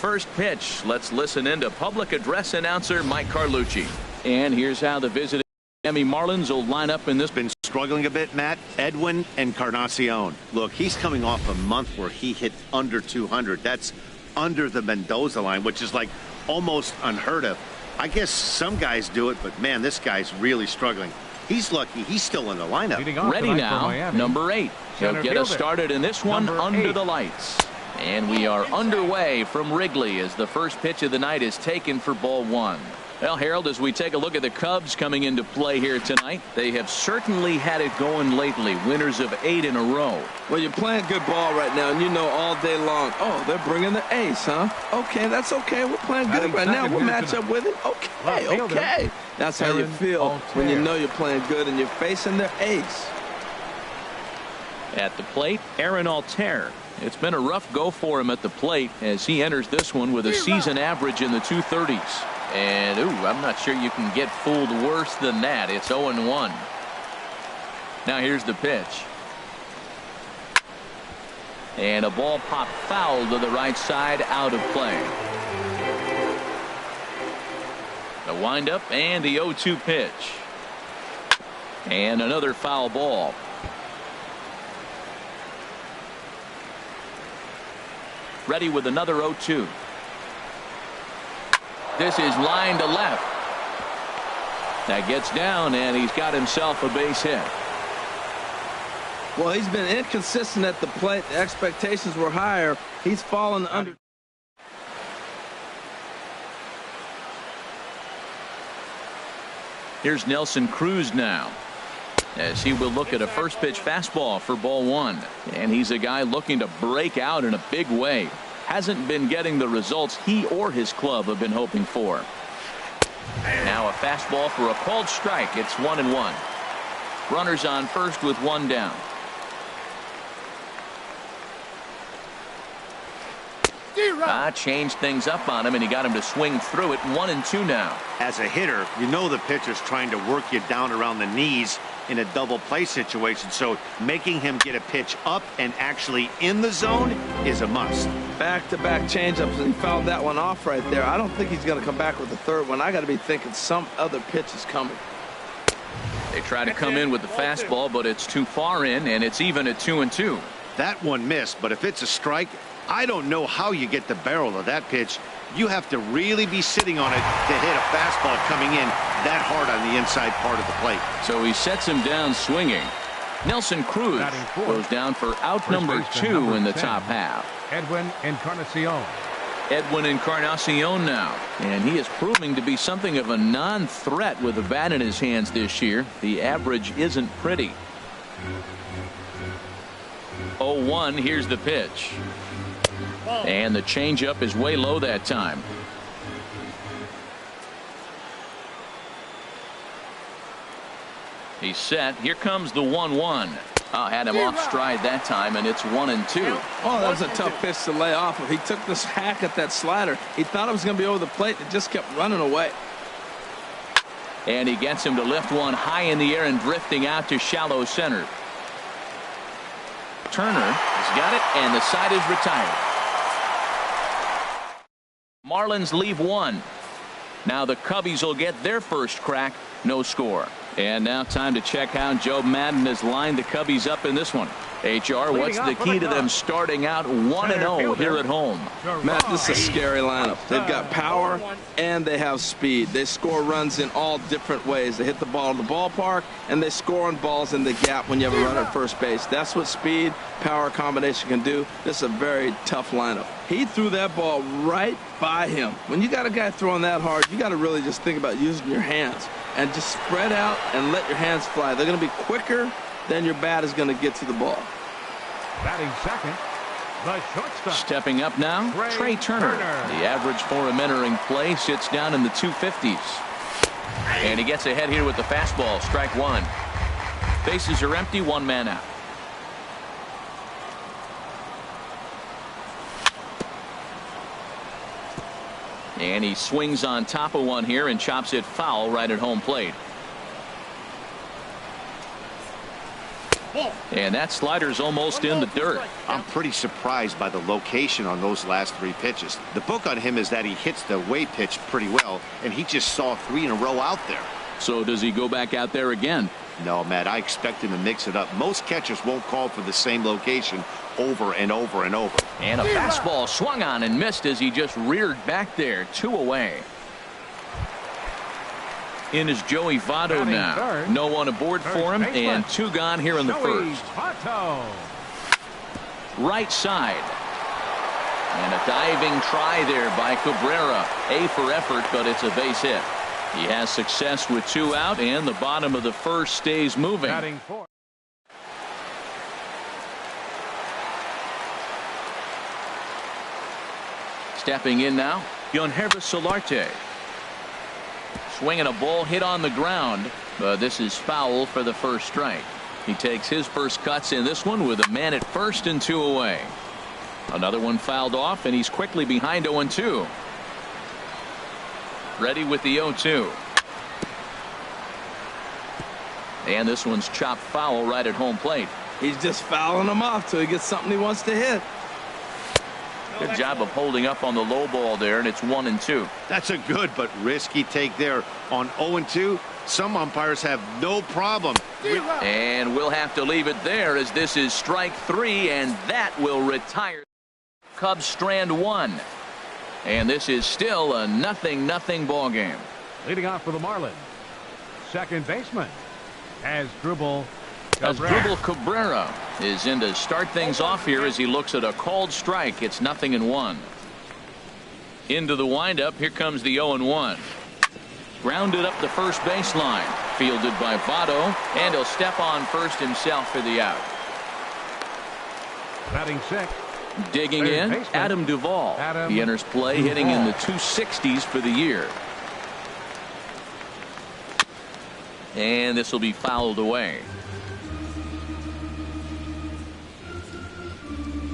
first pitch. Let's listen in to public address announcer Mike Carlucci. And here's how the visiting Miami Marlins will line up in this. Been struggling a bit, Matt. Edwin Encarnacion. Look, he's coming off a month where he hit under 200. That's under the Mendoza line, which is like almost unheard of. I guess some guys do it, but man, this guy's really struggling. He's lucky he's still in the lineup. Ready now, number 8. He'll get us started in this one under the lights. And we are underway from Wrigley as the first pitch of the night is taken for ball 1. Well, Harold, as we take a look at the Cubs coming into play here tonight, they have certainly had it going lately. Winners of 8 in a row. Well, you're playing good ball right now, and you know all day long, oh, they're bringing the ace, huh? Okay, that's okay. We're playing good right now. We'll match up with it. Okay. That's how you feel when you know you're playing good and you're facing their ace. At the plate, Aaron Altair. It's been a rough go for him at the plate as he enters this one with a season average in the 230s. And, I'm not sure you can get fooled worse than that. It's 0-1. Now here's the pitch. And a ball popped foul to the right side, out of play. The windup and the 0-2 pitch. And another foul ball. Ready with another 0-2. This is line to left. That gets down, and he's got himself a base hit. Well, he's been inconsistent at the plate. The expectations were higher. He's fallen under. Here's Nelson Cruz now, as he will look at a first pitch fastball for ball 1. And he's a guy looking to break out in a big way. Hasn't been getting the results he or his club have been hoping for. Now a fastball for a called strike. It's 1-1. Runners on first with 1 down. Changed things up on him, and he got him to swing through it. 1-2 now. As a hitter, you know the pitcher's trying to work you down around the knees in a double play situation, so making him get a pitch up and actually in the zone is a must. Back-to-back changeups, and he fouled that one off right there. I don't think he's going to come back with the third one. I got to be thinking some other pitch is coming. They try to come in with the fastball, but it's too far in, and it's even at 2-2. That one missed, but if it's a strike, I don't know how you get the barrel of that pitch. You have to really be sitting on it to hit a fastball coming in that hard on the inside part of the plate. So he sets him down swinging. Nelson Cruz goes down for out number 2 in the top half. Edwin Encarnacion. Edwin Encarnacion now, and he is proving to be something of a non-threat with a bat in his hands this year. The average isn't pretty. 0-1. Here's the pitch. And the changeup is way low that time. He's set. Here comes the 1-1. Had him off stride that time, and it's 1-2. Oh, that was a tough pitch to lay off of. He took this hack at that slider. He thought it was going to be over the plate. It just kept running away. And he gets him to lift one high in the air and drifting out to shallow center. Turner has got it, and the side is retired. Marlins leave 1. Now the Cubbies will get their first crack. No score. And now time to check how Joe Madden has lined the Cubbies up in this one. HR, what's the key to them starting out 1-0 here at home? Matt, this is a scary lineup. They've got power and they have speed. They score runs in all different ways. They hit the ball in the ballpark and they score on balls in the gap when you have a runner at first base. That's what speed, power combination can do. This is a very tough lineup. He threw that ball right by him. When you got a guy throwing that hard, you got to really just think about using your hands and just spread out and let your hands fly. They're going to be quicker than your bat is going to get to the ball. Batting second, the shortstop. Stepping up now, Trey Turner. The average for him entering play sits down in the 250s. And he gets ahead here with the fastball. Strike 1. Bases are empty. 1 man out. And he swings on top of one here and chops it foul right at home plate. And that slider's almost in the dirt. I'm pretty surprised by the location on those last 3 pitches. The book on him is that he hits the way pitch pretty well, and he just saw 3 in a row out there. So does he go back out there again? No, Matt, I expect him to mix it up. Most catchers won't call for the same location over and over and over. And a fastball swung on and missed as he just reared back there. 2 away. In is Joey Votto now. No one aboard for him, and 2 gone here in the first. Right side. And a diving try there by Cabrera. A for effort, but it's a base hit. He has success with 2 out, and the bottom of the first stays moving. Stepping in now, Yonhervis Solarte. Swinging a ball hit on the ground, but this is foul for the first strike. He takes his first cuts in this one with a man at first and 2 away. Another one fouled off, and he's quickly behind 0-2. Ready with the 0-2. And this one's chopped foul right at home plate. He's just fouling them off till he gets something he wants to hit. Good job of holding up on the low ball there, and it's 1-2. That's a good but risky take there on 0-2. Some umpires have no problem. And we'll have to leave it there as this is strike 3, and that will retire. Cubs strand 1. And this is still a 0-0 ball game. Leading off for the Marlins, second baseman Asdrubal Cabrera is in to start things off here as he looks at a called strike. It's 0-1. Into the windup. Here comes the 0-1. Grounded up the first baseline. Fielded by Votto, and he'll step on first himself for the out. Batting 6. Digging in, Adam Duvall. He enters play hitting in the 260s for the year. And this will be fouled away.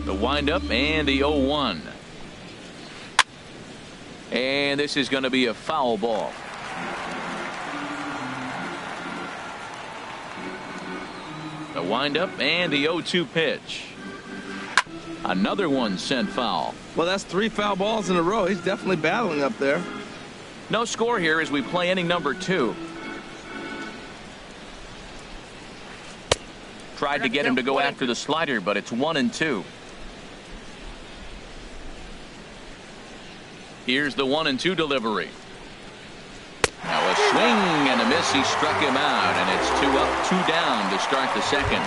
The windup and the 0-1. And this is going to be a foul ball. The windup and the 0-2 pitch. Another one sent foul. Well, that's 3 foul balls in a row. He's definitely battling up there. No score here as we play inning number 2. Tried to get him to go after the slider, but it's 1-2. Here's the 1-2 delivery. Now a swing and a miss. He struck him out, and it's 2 up, 2 down to start the second.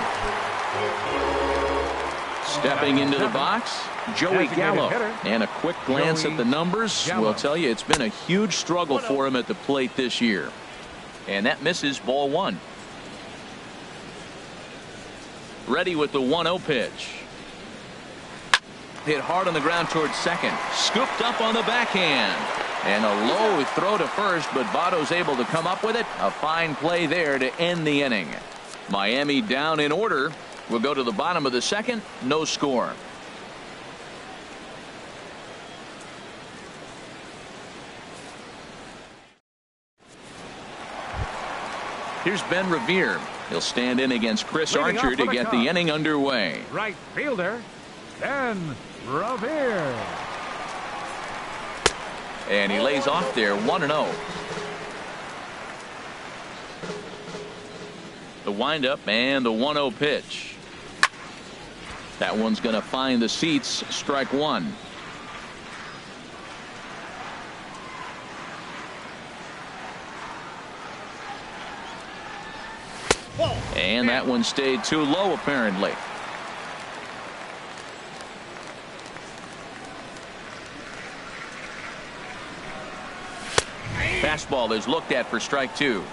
Stepping into the box, Joey Gallo. And a quick glance at the numbers will tell you it's been a huge struggle for him at the plate this year. And that misses, ball 1. Ready with the 1-0 pitch. Hit hard on the ground towards second. Scooped up on the backhand. And a low throw to first, but Votto's able to come up with it. A fine play there to end the inning. Miami down in order. We'll go to the bottom of the second. No score. Here's Ben Revere. He'll stand in against Chris Archer to get the inning underway. Right fielder, Ben Revere. And he lays off there, 1-0. The windup and the 1-0 pitch. That one's going to find the seats. Strike 1. And that one stayed too low, apparently. Fastball is looked at for strike 2.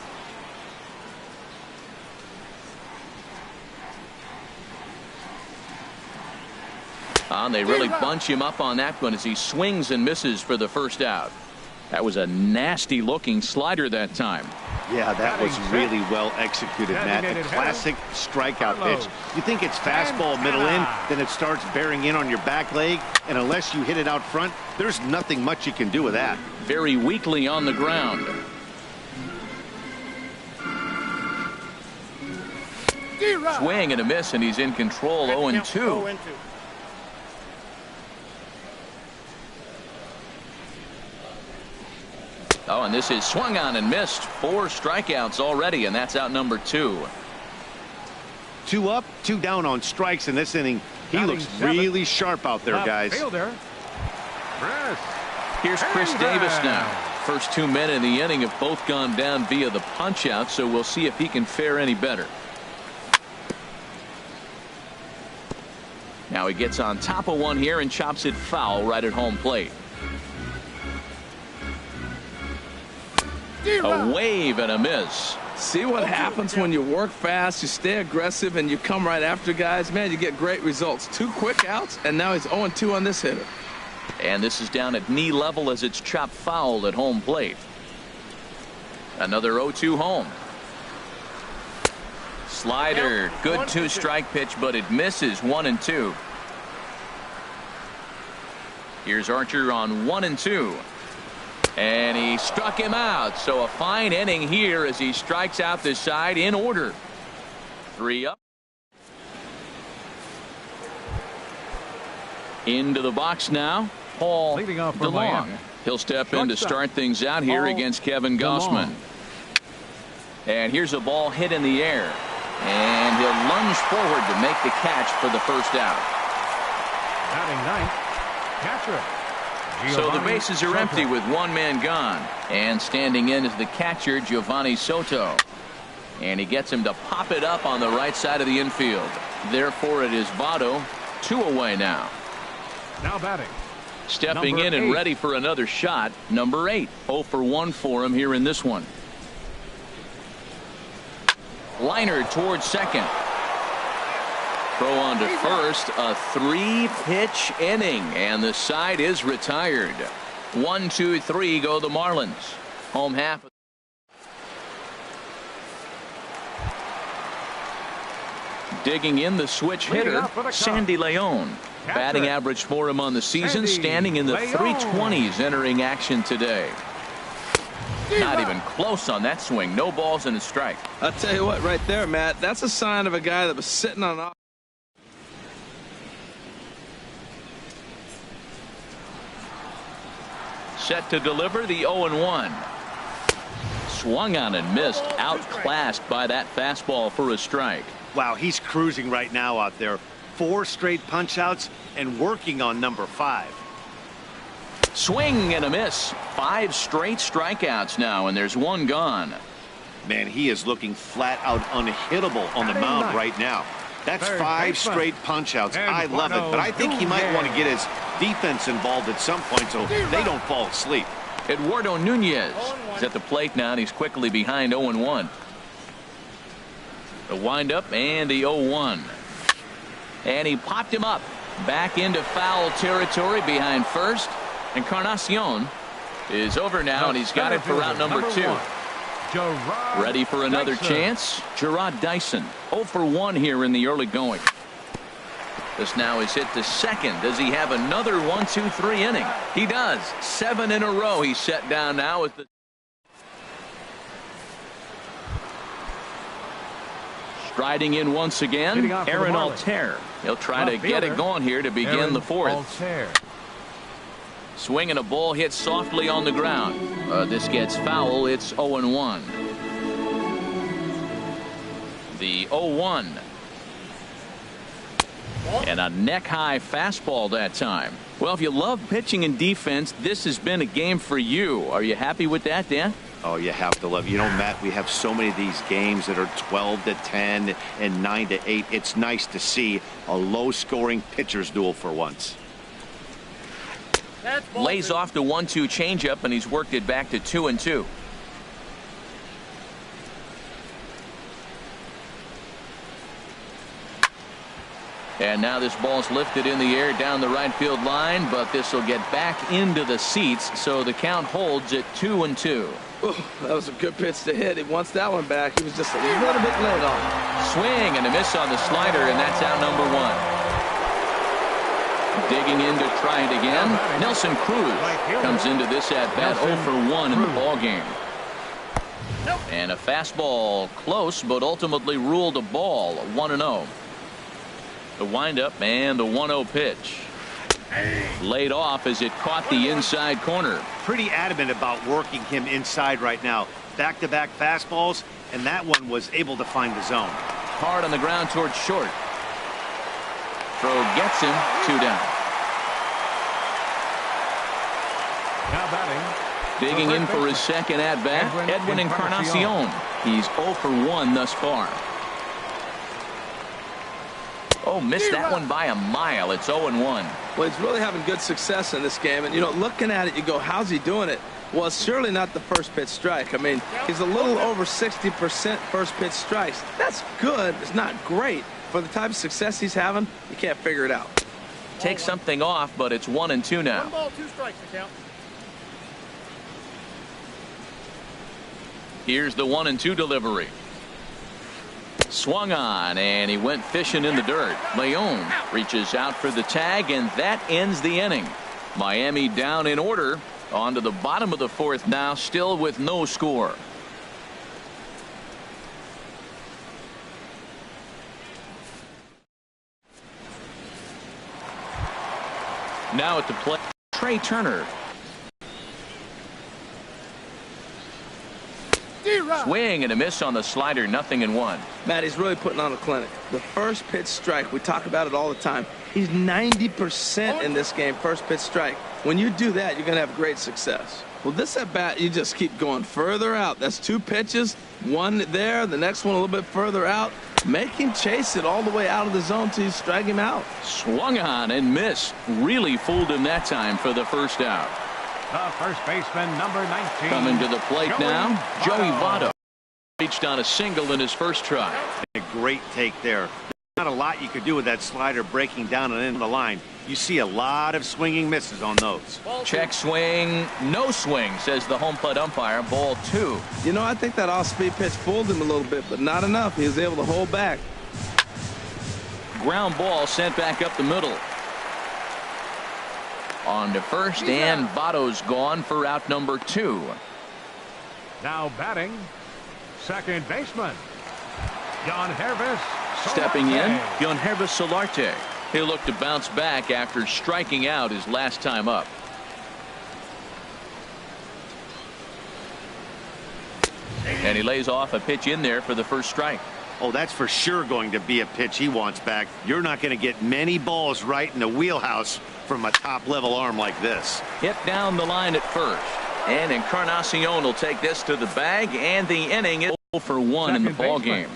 And they really bunch him up on that one as he swings and misses for the first out. That was a nasty looking slider that time. Yeah, that was really well executed, Matt. A classic strikeout pitch. You think it's fastball middle in, then it starts bearing in on your back leg, and unless you hit it out front, there's nothing much you can do with that. Very weakly on the ground. Swing and a miss, and he's in control. 0-2. Oh, and this is swung on and missed. 4 strikeouts already, and that's out number 2. 2 up, 2 down on strikes in this inning. He looks really sharp out there, guys. Here's Chris Davis now. First 2 men in the inning have both gone down via the punch-out, so we'll see if he can fare any better. Now he gets on top of one here and chops it foul right at home plate. A wave and a miss. See what happens when you work fast, you stay aggressive, and you come right after guys. Man, you get great results. 2 quick outs, and now he's 0-2 on this hitter. And this is down at knee level as it's chopped foul at home plate. Another 0-2 home. Slider, good 2-strike pitch, but it misses. 1-2. Here's Archer on 1-2. And he struck him out. So a fine inning here as he strikes out this side in order. 3 up. Into the box now, Paul DeLong. He'll step in to start things out here against Kevin Gossman. And here's a ball hit in the air. And he'll lunge forward to make the catch for the first out. Batting ninth, catcher. So the bases are empty with 1 man gone. And standing in is the catcher, Giovanni Soto. And he gets him to pop it up on the right side of the infield. Therefore, it is Votto. 2 away now. Now batting. Stepping in and ready for another shot, number 8. 0-for-1 for him here in this one. Liner towards second. Throw on to first. A 3-pitch inning, and the side is retired. 1, 2, 3 go the Marlins. Home half. Digging in the switch hitter, Sandy Leon. Batting average for him on the season, standing in the 320s entering action today. Not even close on that swing. No balls and a strike. I'll tell you what, right there, Matt, that's a sign of a guy that was sitting on an. Set to deliver the 0-1. Swung on and missed. Outclassed by that fastball for a strike. Wow, he's cruising right now out there. 4 straight punch-outs and working on number 5. Swing and a miss. 5 straight strikeouts now, and there's 1 gone. Man, he is looking flat out unhittable on the mound right now. That's 5 straight punch-outs. I love it, but I think he might want to get his defense involved at some point so they don't fall asleep. Eduardo Nunez is at the plate now, and he's quickly behind 0-1. The windup and the 0-1. And he popped him up. Back into foul territory behind first. Encarnacion is over now, and he's got it for out number 2. Ready for another chance. Gerard Dyson. 0-for-1 here in the early going. This now is hit to second. Does he have another 1-2-3 inning? He does. 7 in a row he's set down now with the. Striding in once again, Aaron Altair. He'll try to get it going here to begin the 4th. Swinging a ball hit softly on the ground. This gets foul. It's 0-1. The 0-1. And a neck-high fastball that time. Well, if you love pitching and defense, this has been a game for you. Are you happy with that, Dan? Oh, you have to love. You know, Matt, we have so many of these games that are 12-10 and 9-8. It's nice to see a low-scoring pitcher's duel for once. Lays off the 1-2 changeup, and he's worked it back to 2-2. And now this ball's lifted in the air down the right field line, but this will get back into the seats, so the count holds at 2-2. Ooh, that was a good pitch to hit. He wants that one back. He was just a little bit late on it. Swing and a miss on the slider, and that's out number 1. Digging in to try it again. Nelson Cruz comes into this at bat 0-for-1 in the ballgame. And a fastball close, but ultimately ruled a ball. 1-0. The windup and the 1-0 pitch. Laid off as it caught the inside corner. Pretty adamant about working him inside right now. Back-to-back fastballs, and that one was able to find the zone. Hard on the ground towards short. Throw gets him. 2 down. Now batting. Digging in for his second at-bat, Edwin Encarnacion. He's 0 for 1 thus far. Oh, missed that one by a mile. It's 0-1. Well, he's really having good success in this game. And, you know, looking at it, you go, how's he doing it? Well, it's surely not the first pitch strike. I mean, he's a little over 60% first pitch strikes. That's good. It's not great. For the type of success he's having, you can't figure it out. Take something off, but it's 1-2 now. 1 ball, 2 strikes to count. Here's the 1-2 delivery. Swung on, and he went fishing in the dirt. Leon reaches out for the tag, and that ends the inning. Miami down in order. On to the bottom of the 4th now, still with no score. Now at the plate, Trey Turner. Swing and a miss on the slider. 0-1. Matt, he's really putting on a clinic. The first pitch strike, we talk about it all the time. He's 90% in this game, first pitch strike. When you do that, you're going to have great success. Well, this at bat, you just keep going further out. That's 2 pitches, 1 there, the next one a little bit further out. Make him chase it all the way out of the zone till you strike him out. Swung on and missed. Really fooled him that time for the first out. The first baseman, number 19. Coming to the plate now, Joey Votto. Reached on a single in his first try. A great take there. Not a lot you could do with that slider breaking down and into the line. You see a lot of swinging misses on those. Check swing, no swing, says the home plate umpire. Ball 2. You know, I think that off-speed pitch fooled him a little bit, but not enough. He was able to hold back. Ground ball sent back up the middle. On to first, and Votto's gone for out number 2. Now batting, second baseman, Jan Hervis. Stepping in, Jan Hervis Solarte. He'll look to bounce back after striking out his last time up. And he lays off a pitch in there for the first strike. Oh, that's for sure going to be a pitch he wants back. You're not going to get many balls right in the wheelhouse from a top-level arm like this. Hit down the line at first. And Encarnacion will take this to the bag, and the inning is 0 for 1 in the ball game.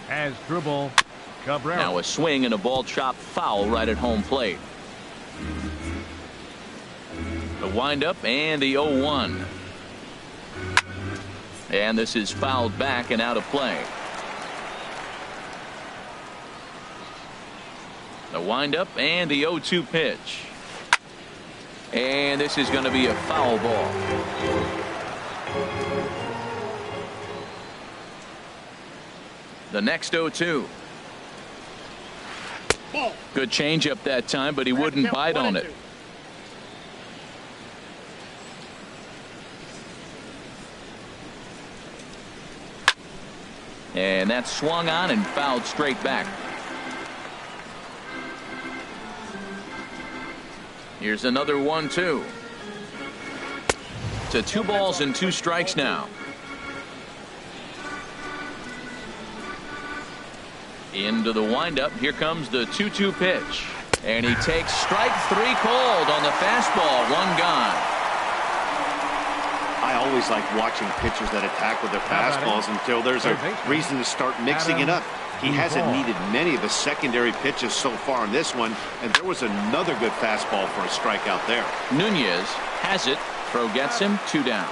As dribble, Cabrera. Now a swing and a ball chopped foul right at home plate. The windup and the 0-1. And this is fouled back and out of play. The windup and the 0-2 pitch. And this is going to be a foul ball. The next 0-2. Good changeup that time, but he wouldn't bite on it. And that swung on and fouled straight back. Here's another 1-2. To 2 balls and 2 strikes now. Into the windup. Here comes the 2-2 pitch. And he takes strike 3 called on the fastball. 1 gone. I always like watching pitchers that attack with their fastballs until there's a reason to start mixing it up. He hasn't needed many of the secondary pitches so far in this one, and there was another good fastball for a strikeout there. Nunez has it. Throw gets him. 2 down.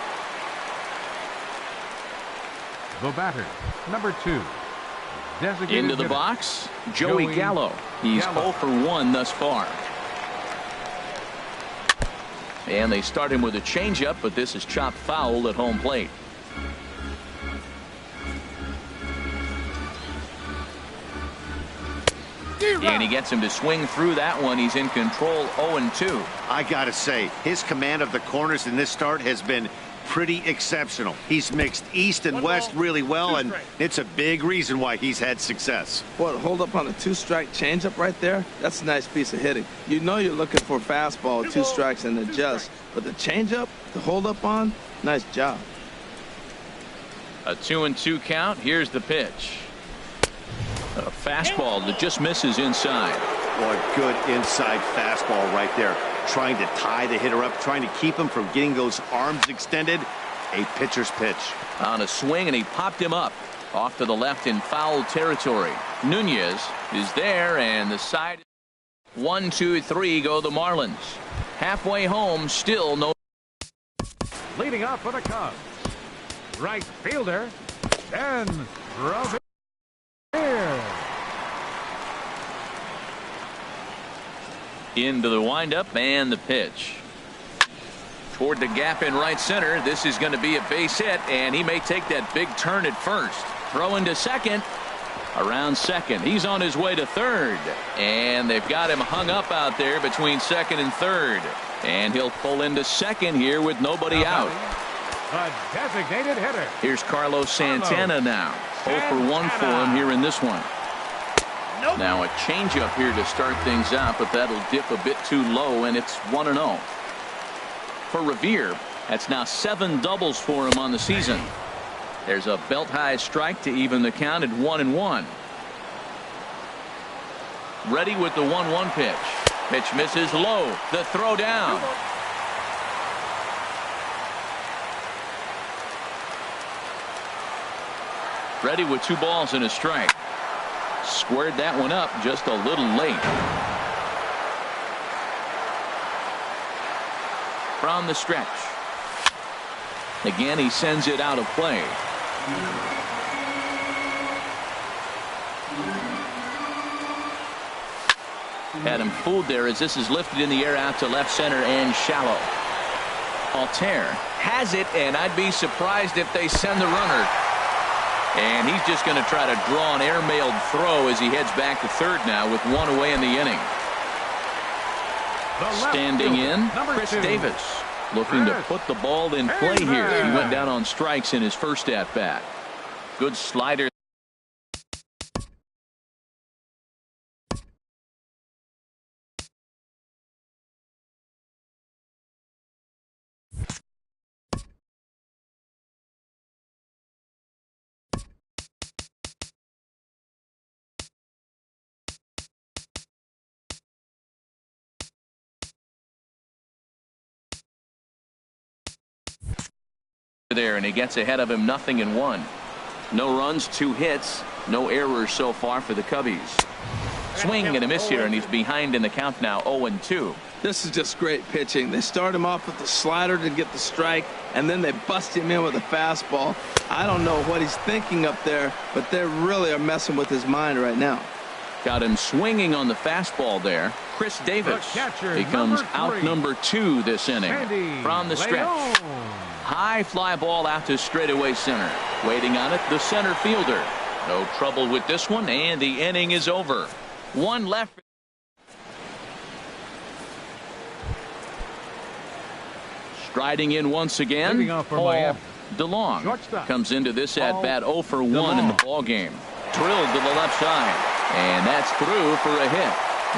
The batter, number 2. Designated Into the hitter, box, Joey Gallo. He's 0 for 1 thus far. And they start him with a changeup, but this is chopped foul at home plate. And he gets him to swing through that one. He's in control, 0-2. I gotta say, his command of the corners in this start has been pretty exceptional. He's mixed east and west really well, and it's a big reason why he's had success. What, hold up on a 2-strike changeup right there? That's a nice piece of hitting. You know you're looking for a fastball with 2 strikes and adjust, but the changeup to hold up on, nice job. A 2-2 count. Here's the pitch. A fastball that just misses inside. Boy, good inside fastball right there. Trying to tie the hitter up, trying to keep him from getting those arms extended. A pitcher's pitch. On a swing, and he popped him up. Off to the left in foul territory. Nunez is there, and the side. 1, 2, 3 go the Marlins. Halfway home, still no. Leading off for the Cubs, right fielder, Ben Revere. Into the windup and the pitch. Toward the gap in right center. This is going to be a base hit, and he may take that big turn at first. Throw into second. Around second. He's on his way to third. And they've got him hung up out there between second and third. And he'll pull into second here with nobody out. A designated hitter. Here's Carlos Santana now. 0 for 1 for him here in this one. Now a changeup here to start things out, but that'll dip a bit too low, and it's 1-0. For Revere, that's now 7 doubles for him on the season. There's a belt-high strike to even the count at 1-1. Ready with the 1-1 pitch. Pitch misses low. The throw down. Ready with 2 balls and a strike. Squared that one up just a little late. From the stretch. Again, he sends it out of play. Had him fooled there as this is lifted in the air out to left center and shallow. Altair has it, and I'd be surprised if they send the runner. And he's just going to try to draw an airmailed throw as he heads back to third now with 1 away in the inning. Standing in, Chris Davis, looking to put the ball in play here. He went down on strikes in his first at bat. Good slider. There, and he gets ahead of him 0-1. No runs, 2 hits, no errors so far for the Cubbies. Swing and a miss here, and he's behind in the count now, 0-2. This is just great pitching. They start him off with the slider to get the strike, and then they bust him in with a fastball. I don't know what he's thinking up there, but they really are messing with his mind right now. Got him swinging on the fastball there. Chris Davis becomes out number 2 this inning. From the stretch. High fly ball out to straightaway center. Waiting on it, the center fielder. No trouble with this one, and the inning is over. 1 left. Striding in once again, Paul DeLong comes into this at bat 0 for 1 in the ball game. Drilled to the left side, and that's through for a hit.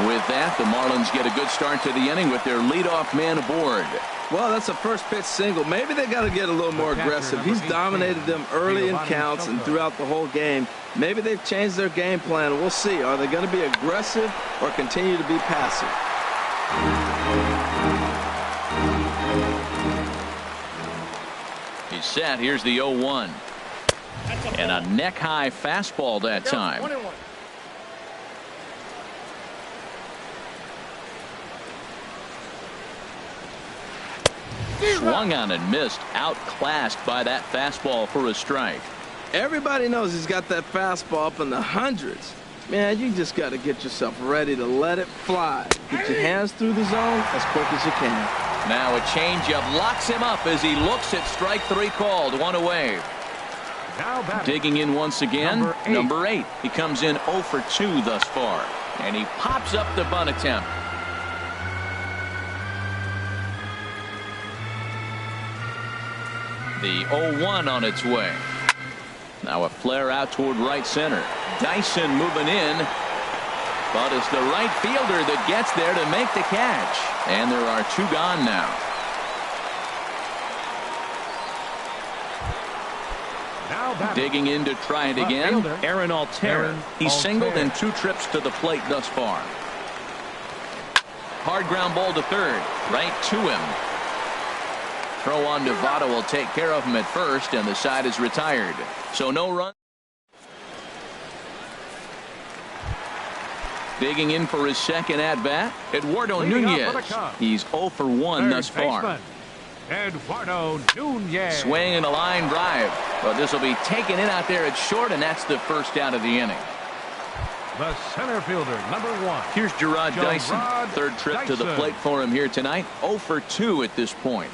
With that, the Marlins get a good start to the inning with their leadoff man aboard. Well, that's a first pitch single. Maybe they got to get a little more aggressive. He's dominated them early in counts and throughout the whole game. Maybe they've changed their game plan. We'll see. Are they going to be aggressive or continue to be passive? He's set. Here's the 0-1. And a neck-high fastball that time. Swung on and missed. Outclassed by that fastball for a strike. Everybody knows he's got that fastball up in the hundreds. Man, you just got to get yourself ready to let it fly. Get your hands through the zone as quick as you can. Now a changeup locks him up as he looks at strike 3 called. 1 away. Digging in once again, number 8. He comes in 0 for 2 thus far. And he pops up the bunt attempt. The 0-1 on its way. Now a flare out toward right center. Dyson moving in. But it's the right fielder that gets there to make the catch. And there are 2 gone now. Digging in to try it again. Aaron Altair. He's singled in 2 trips to the plate thus far. Hard ground ball to third. Right to him. Throw on to Votto will take care of him at first, and the side is retired. So no run. Digging in for his second at-bat, Eduardo Nunez. He's 0 for 1 thus far. Eduardo Nunez. Swing and a line drive. But this will be taken in out there at short, and that's the first out of the inning. The center fielder, number 1. Here's Gerard Dyson. Third trip to the plate for him here tonight. 0 for 2 at this point.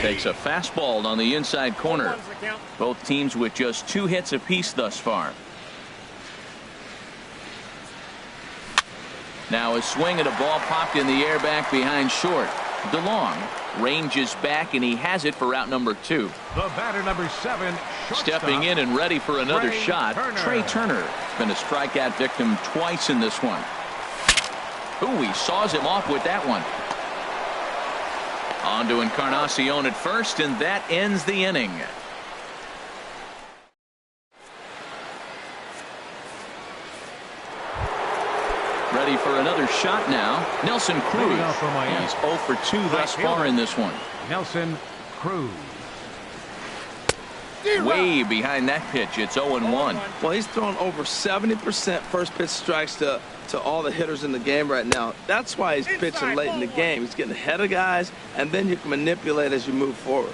Takes a fastball on the inside corner. Both teams with just 2 hits apiece thus far. Now a swing at a ball popped in the air back behind short. DeLong ranges back, and he has it for out number 2. The batter, number 7, stepping in and ready for another shot. Trey Turner has been a strikeout victim twice in this one. Ooh, he saws him off with that one. On to Encarnacion at first, and that ends the inning. Ready for another shot now. Nelson Cruz. He's 0 for 2 thus far in this one. Nelson Cruz. Way behind that pitch. It's 0-1. Well, he's thrown over 70% first pitch strikes to all the hitters in the game right now. That's why he's pitching late in the game. He's getting ahead of guys, and then you can manipulate as you move forward.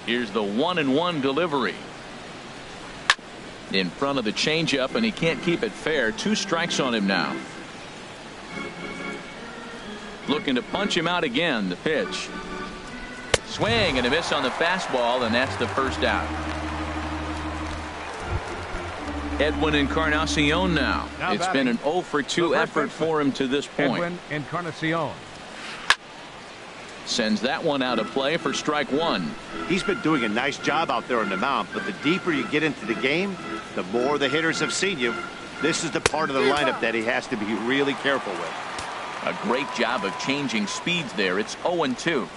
Here's the 1-1 delivery. In front of the changeup, and he can't keep it fair. 2 strikes on him now. Looking to punch him out again. The pitch. Swing and a miss on the fastball, and that's the first out. Edwin Encarnacion now. It's been an 0 for 2 effort for him to this point. Edwin Encarnacion. Sends that one out of play for strike 1. He's been doing a nice job out there on the mound, but the deeper you get into the game, the more the hitters have seen you. This is the part of the lineup that he has to be really careful with. A great job of changing speeds there. It's 0-2.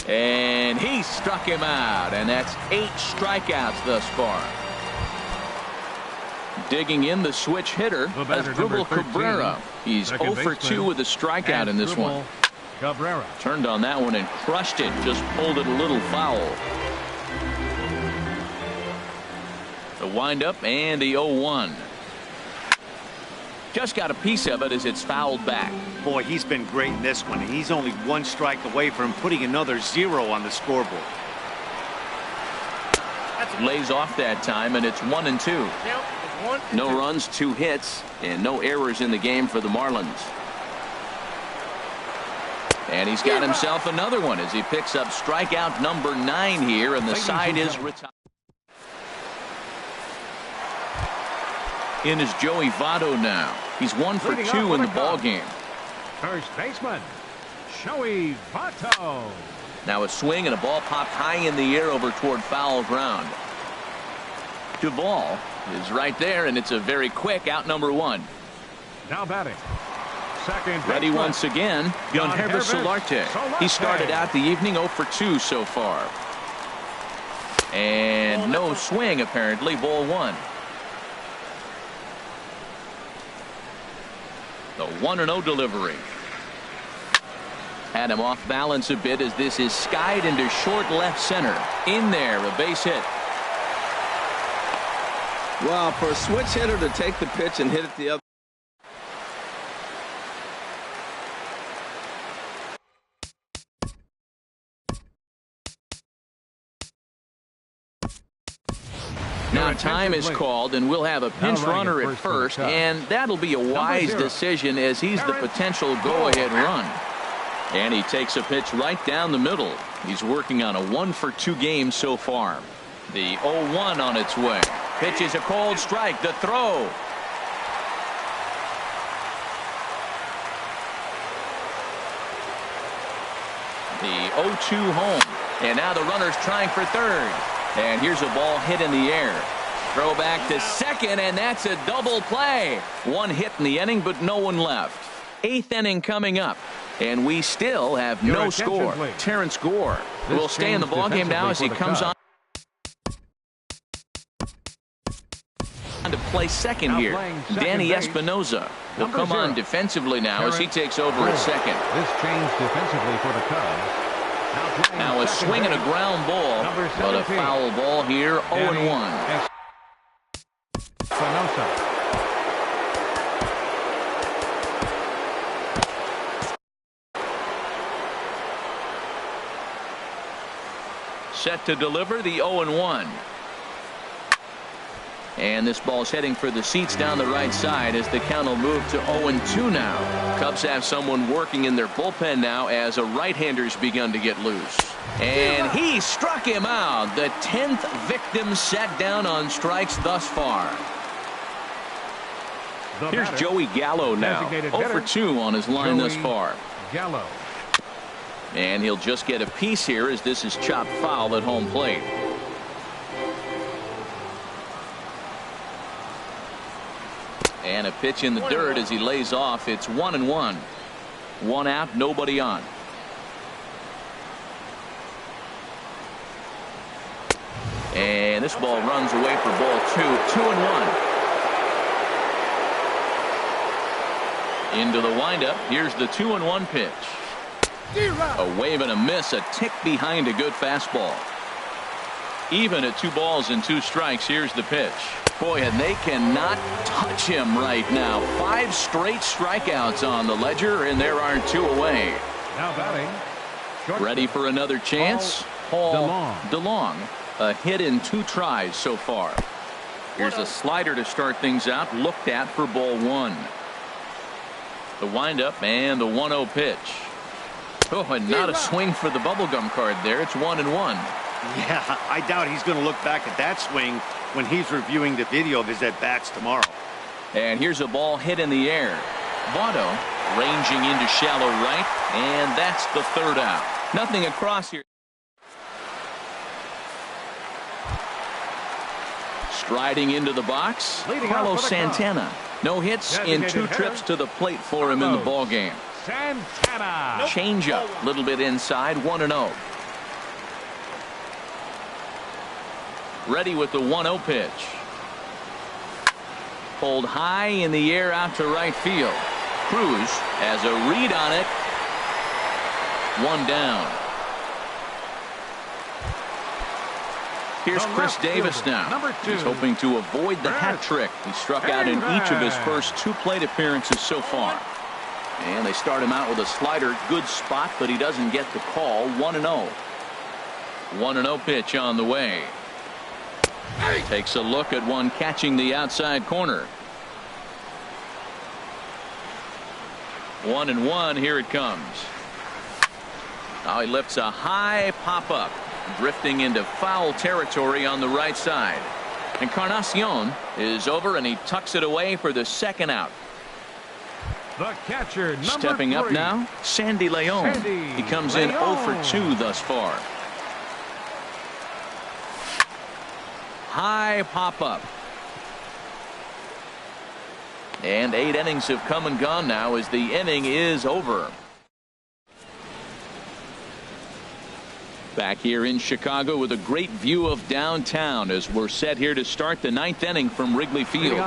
And he struck him out, and that's 8 strikeouts thus far. Digging in the switch hitter, Asdrubal Cabrera. He's 0 for 2 with a strikeout in this one. Cabrera turned on that one and crushed it. Just pulled it a little foul. The windup and the 0-1. Just got a piece of it as it's fouled back. Boy, he's been great in this one. He's only 1 strike away from putting another 0 on the scoreboard. Lays off that time, and it's 1-2. No runs, 2 hits, and no errors in the game for the Marlins. And he's got himself another one as he picks up strikeout number 9 here, and the side is retired. In is Joey Votto now. He's 1 for 2 in the ball game. First baseman, Joey Votto. Now a swing and a ball popped high in the air over toward foul ground. Duvall is right there, and it's a very quick out number 1. Now batting. Second ready once again, Yangervis Solarte. He started out the evening 0 for 2 so far. And no swing, apparently. Ball 1. The 1-0 delivery. Had him off balance a bit as this is skied into short left center. In there, a base hit. Wow, for a switch hitter to take the pitch and hit it the other. Now time is called, and we'll have a pinch runner at first, and that'll be a wise decision as he's the potential go-ahead run. And he takes a pitch right down the middle. He's working on a 1 for 2 game so far. The 0-1 on its way. Pitch is a cold strike. The throw. The 0-2 home. And now the runner's trying for third. And here's a ball hit in the air. Throw back to second, and that's a double play. One hit in the inning, but no one left. 8th inning coming up. And we still have no score. Please. Terrence Gore will stay in the ballgame now as he comes on to play second now here. Danny base, Espinoza will number come 0. on defensively now Terrence as he takes over at second. This change defensively for the Cubs. Now a swing and a ground ball, but a foul ball here, 0-1. Espinoza. Set to deliver the 0-1. And this ball's heading for the seats down the right side as the count will move to 0-2 now. Cubs have someone working in their bullpen now as a right-hander's begun to get loose. And he struck him out. The 10th victim set down on strikes thus far. Here's Joey Gallo now. 0-2 on his line thus far. Gallo. And he'll just get a piece here as this is chopped foul at home plate. And a pitch in the dirt as he lays off. It's 1-1. One out, nobody on. And this ball runs away for ball 2. 2-1. Into the windup. Here's the 2-1 pitch. A wave and a miss, a tick behind a good fastball. Even at 2 balls and 2 strikes. Here's the pitch. Boy, and they cannot touch him right now. 5 straight strikeouts on the ledger, and there aren't 2 away. Now batting. Ready for another chance? Paul DeLong. A hit in 2 tries so far. Here's a slider to start things out. Looked at for ball 1. The windup and the 1-0 pitch. Oh, and not a swing for the bubblegum card there. It's 1-1. Yeah, I doubt he's going to look back at that swing when he's reviewing the video of his at-bats tomorrow. And here's a ball hit in the air. Votto ranging into shallow right, and that's the 3rd out. Nothing across here. Striding into the box, Carlos Santana. No hits in 2 trips to the plate for him in the ballgame. Santana. Changeup, a little bit inside, 1-0. Ready with the 1-0 pitch. Pulled high in the air out to right field. Cruz has a read on it. 1 down. Here's Chris Davis now. He's hoping to avoid the hat trick. He struck out in each of his first 2 plate appearances so far. And they start him out with a slider. Good spot, but he doesn't get the call. 1-0. 1-0 pitch on the way. Takes a look at one catching the outside corner. 1-1. Here it comes. Now he lifts a high pop-up, drifting into foul territory on the right side. Encarnacion is over, and he tucks it away for the 2nd out. The catcher, number Stepping 3. up now, Sandy Leon. He comes in 0 for 2 thus far. High pop-up. And 8 innings have come and gone now as the inning is over. Back here in Chicago with a great view of downtown as we're set here to start the 9th inning from Wrigley Field.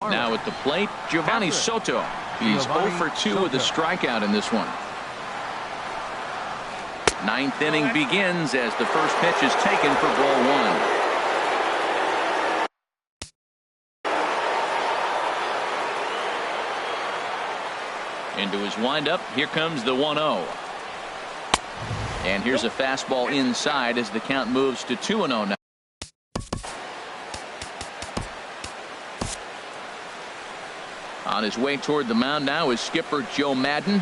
Now at the plate, Giovanni Soto. He's 0 for 2 with a strikeout in this one. 9th inning begins as the first pitch is taken for ball 1. Into his windup. Here comes the 1-0. And here's a fastball inside as the count moves to 2-0 now. On his way toward the mound now is skipper Joe Madden.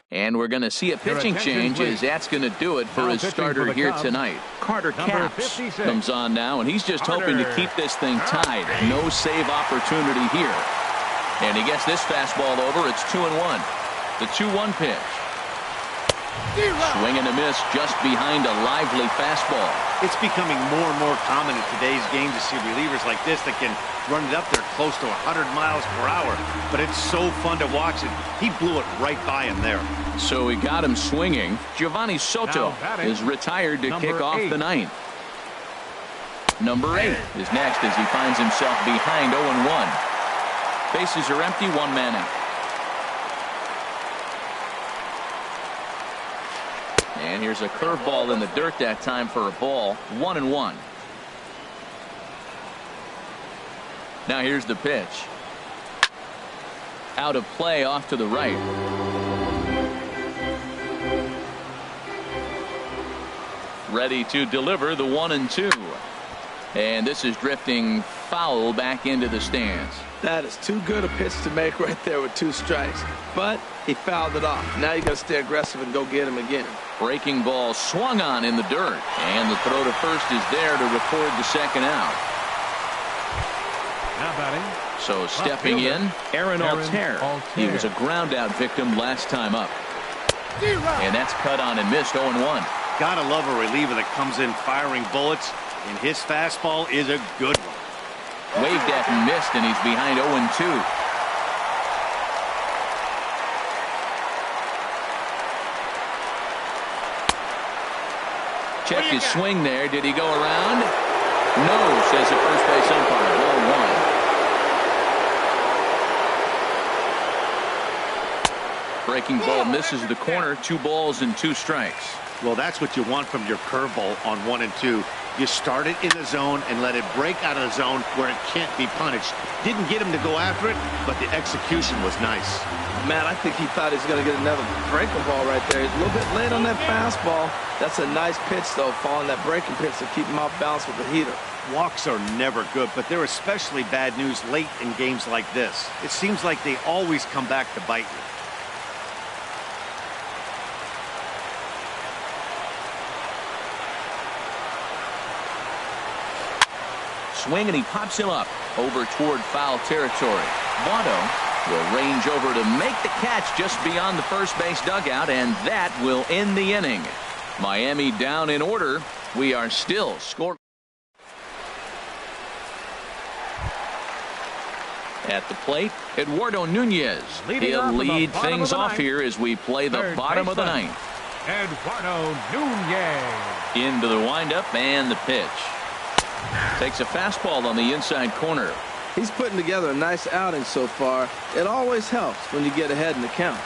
And we're going to see a pitching change as that's going to do it for his starter here tonight. Carter Capps comes on now, and he's just hoping to keep this thing tied. No save opportunity here. And he gets this fastball over. It's 2-1. The 2-1 pitch. Swing and a miss just behind a lively fastball. It's becoming more and more common in today's game to see relievers like this that can run it up there close to 100 miles per hour. But it's so fun to watch it. He blew it right by him there. So he got him swinging. Giovanni Soto is retired to kick off the ninth. Number 8 is next as he finds himself behind 0-1. Bases are empty, one man out. And here's a curveball in the dirt that time for a ball. 1-1. Now here's the pitch. Out of play off to the right. Ready to deliver the 1-2. And this is drifting foul back into the stands. That is too good a pitch to make right there with 2 strikes. But he fouled it off. Now you got to stay aggressive and go get him again. Breaking ball swung on in the dirt. And the throw to first is there to record the second out. Now batting. So stepping in, Aaron Altair. He was a ground out victim last time up. And that's cut on and missed. 0-1. Gotta love a reliever that comes in firing bullets. And his fastball is a good one. Waved at and missed, and he's behind 0-2. Check his swing there. Did he go around? No, says the first base umpire. Ball 1. Breaking ball misses the corner. 2 balls and 2 strikes. Well, that's what you want from your curveball on 1 and 2. You start it in the zone and let it break out of the zone where it can't be punished. Didn't get him to go after it, but the execution was nice. Man, I think he thought he was going to get another breaking ball right there. He's a little bit late on that fastball. That's a nice pitch, though, following that breaking pitch to keep him off balance with the heater. Walks are never good, but they're especially bad news late in games like this. It seems like they always come back to bite you. Swing, and he pops him up over toward foul territory. Votto will range over to make the catch just beyond the first base dugout, and that will end the inning. Miami down in order. We are still scoring. At the plate, Eduardo Nunez. He'll lead things off here as we play the bottom of the ninth. Eduardo Nunez. Into the windup and the pitch. Takes a fastball on the inside corner. He's putting together a nice outing so far. It always helps when you get ahead in the count.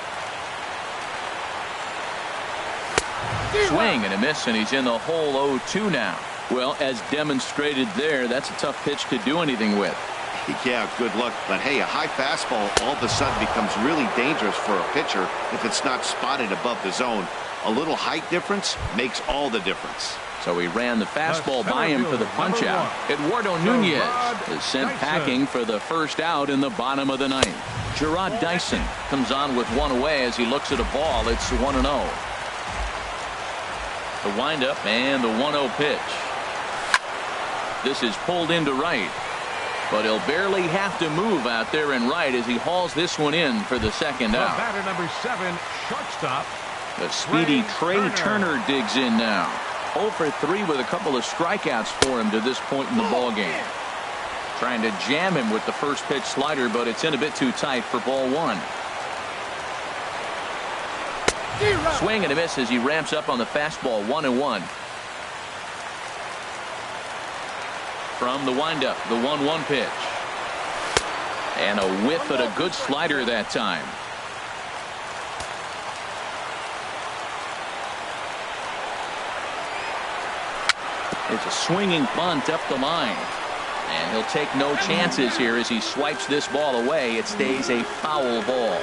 Swing and a miss, and he's in the hole 0-2 now. Well, as demonstrated there, that's a tough pitch to do anything with. Yeah, good luck. But hey, a high fastball all of a sudden becomes really dangerous for a pitcher if it's not spotted above the zone. A little height difference makes all the difference. So he ran the fastball by him for the punch out. Eduardo Nunez is sent packing for the first out in the bottom of the ninth. Gerard Dyson comes on with 1 away as he looks at a ball. It's 1-0. The windup and the 1-0 pitch. This is pulled into right, but he'll barely have to move out there in right as he hauls this one in for the second out. Batter number 7, shortstop. The speedy Trey Turner digs in now. 0 for 3 with a couple of strikeouts for him to this point in the ballgame. Trying to jam him with the first pitch slider, but it's in a bit too tight for ball 1. Swing and a miss as he ramps up on the fastball. 1-1. From the windup, the 1-1 pitch. And a whiff at a good slider that time. It's a swinging bunt up the line. And he'll take no chances here as he swipes this ball away. It stays a foul ball.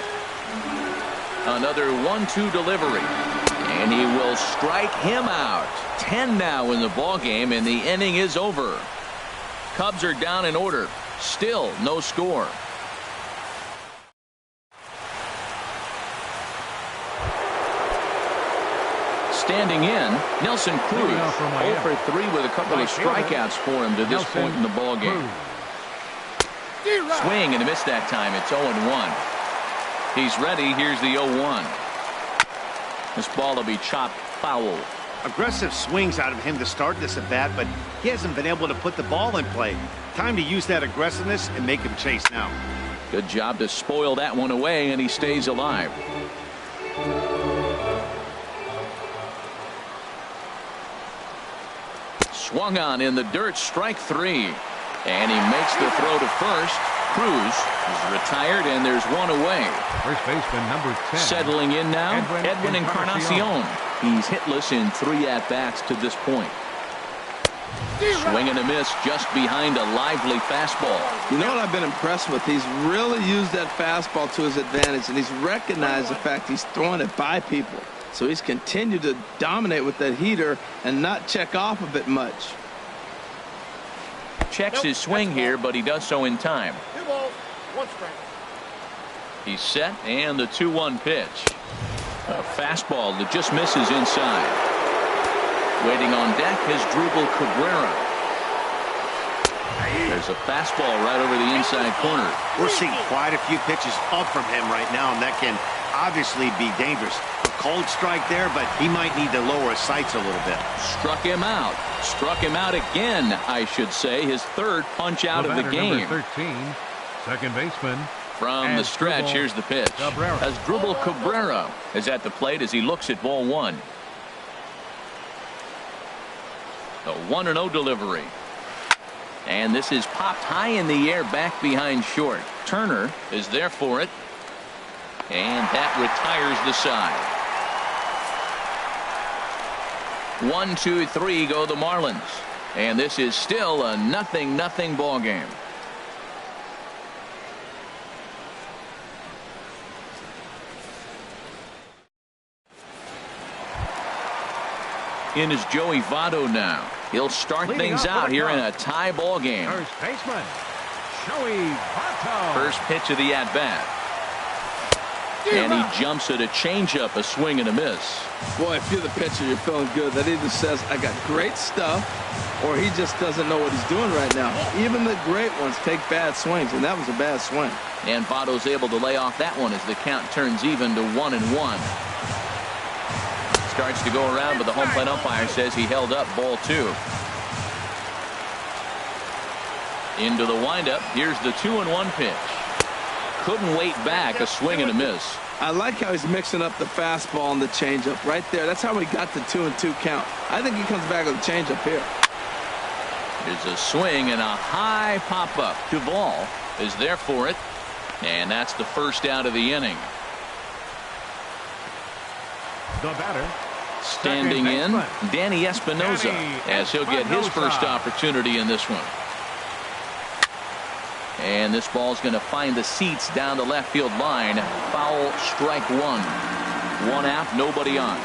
Another 1-2 delivery. And he will strike him out. 10 now in the ball game, and the inning is over. Cubs are down in order. Still no score. Standing in, Nelson Cruz. 0 for 3 with a couple of strikeouts for him to this point in the ball game. Swing and a miss that time. It's 0-1. He's ready. Here's the 0-1. This ball will be chopped foul. Aggressive swings out of him to start this at bat, but he hasn't been able to put the ball in play. Time to use that aggressiveness and make him chase now. Good job to spoil that one away, and he stays alive. Swung on in the dirt, strike 3. And he makes the throw to first. Cruz is retired, and there's one away. First baseman number 10. Settling in now, Edwin Encarnacion. He's hitless in 3 at-bats to this point. Swing and a miss just behind a lively fastball. You know what I've been impressed with? He's really used that fastball to his advantage, and he's recognized the fact he's throwing it by people. So he's continued to dominate with that heater and not check off of it much. Checks his swing here, but he does so in time. 2 balls, 1 strike. He's set, and the 2-1 pitch. A fastball that just misses inside. Waiting on deck is Drupal Cabrera. There's a fastball right over the inside corner. We're seeing quite a few pitches up from him right now, and that can obviously be dangerous. A cold strike there, but he might need to lower his sights a little bit. Struck him out. Struck him out again, I should say. His 3rd punch out of the game. Number 13, second baseman. From the stretch, here's the pitch. As Drupal Cabrera is at the plate as he looks at ball 1. The 1-0 delivery. And this is popped high in the air back behind short. Turner is there for it. And that retires the side. 1, 2, 3 go the Marlins. And this is still a 0-0 ball game. In is Joey Votto now. He'll start things out here in a tie ball game. First baseman, Joey Votto. First pitch of the at-bat. And he jumps at a changeup, a swing and a miss. Boy, if you're the pitcher, you're feeling good. That either says, I got great stuff, or he just doesn't know what he's doing right now. Even the great ones take bad swings, and that was a bad swing. And Votto's able to lay off that one as the count turns even to 1-1. Starts to go around, but the home plate umpire says he held up ball 2. Into the windup. Here's the 2-1 pitch. Couldn't wait back, a swing and a miss. I like how he's mixing up the fastball and the changeup right there. That's how he got the 2-2 count. I think he comes back with a changeup here. There's a swing and a high pop-up. Duvall is there for it, and that's the first out of the inning. The batter. Standing in, Danny Espinosa, as he'll get his first opportunity in this one. And this ball's going to find the seats down the left field line. Foul, strike 1. 1 out, nobody on.